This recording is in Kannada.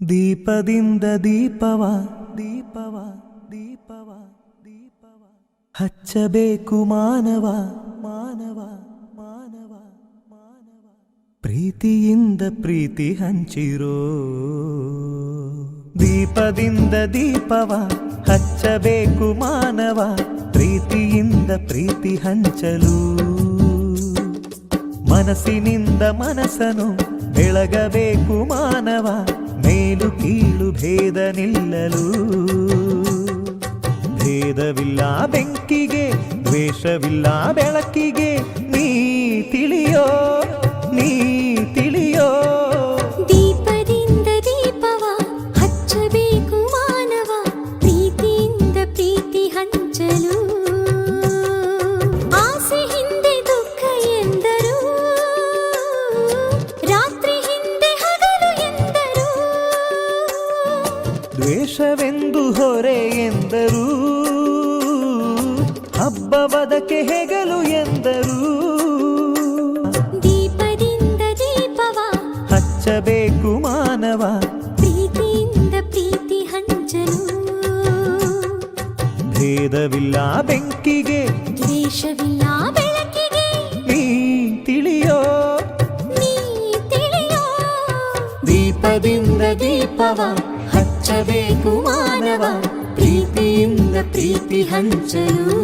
ದೀಪದಿಂದ ದೀಪವ ದೀಪವ ದೀಪವ ದೀಪವ ಹಚ್ಚಬೇಕು ಮಾನವ ಮಾನವ ಮಾನವ ಮಾನವ ಪ್ರೀತಿಯಿಂದ ಪ್ರೀತಿ ಹಂಚಿರೋ ದೀಪದಿಂದ ದೀಪವ ಹಚ್ಚಬೇಕು ಮಾನವ ಪ್ರೀತಿಯಿಂದ ಪ್ರೀತಿ ಹಂಚಲು ಮನಸ್ಸಿನಿಂದ ಮನಸ್ಸನು ಬೆಳಗಬೇಕು ಮಾನವ ಮೇಲು ಕೀಳು ಭೇದ ನಿಲ್ಲಲು ಭೇದವಿಲ್ಲ ಬೆಂಕಿಗೆ ದ್ವೇಷವಿಲ್ಲ ಬೆಳಕಿಗೆ ನೀ ತಿಳಿಯೋ ನೀ ತಿಳಿಯೋ ದೀಪದಿಂದ ದೀಪವ ಹಚ್ಚಬೇಕು ಮಾನವ ಪ್ರೀತಿಯಿಂದ ಪ್ರೀತಿ ಹಂಚಲು ಆಸೆ ಹಿಂದೆ ದುಃಖ ಎಂದರು ರಾತ್ರಿ ಹಿಂದೆ ಹಗಲು ಎಂದರು ದ್ವೇಷವೆಂದು ಹೊರೆ ಎಂದರು ಹಬ್ಬವದಕ್ಕೆ ಹೆಗಲು ಎಂದರು ದೀಪದಿಂದ ದೀಪವ ಹಚ್ಚಬೇಕು ಮಾನವ ಪ್ರೀತಿಯಿಂದ ಪ್ರೀತಿ ಹಂಚಲು ಭೇದವಿಲ್ಲ ಬೆಂಕಿಗೆ ದ್ವೇಷವಿಲ್ಲ ಬೆಳಕಿಗೆ ನೀ ತಿಳಿಯೋ ನೀ ತಿಳಿಯೋ ದೀಪದಿಂದ ದೀಪವ ಹಚ್ಚಬೇಕು ಮಾನವ ಪ್ರೀತಿಯಿಂದ ಪ್ರೀತಿ ಹಂಚಲು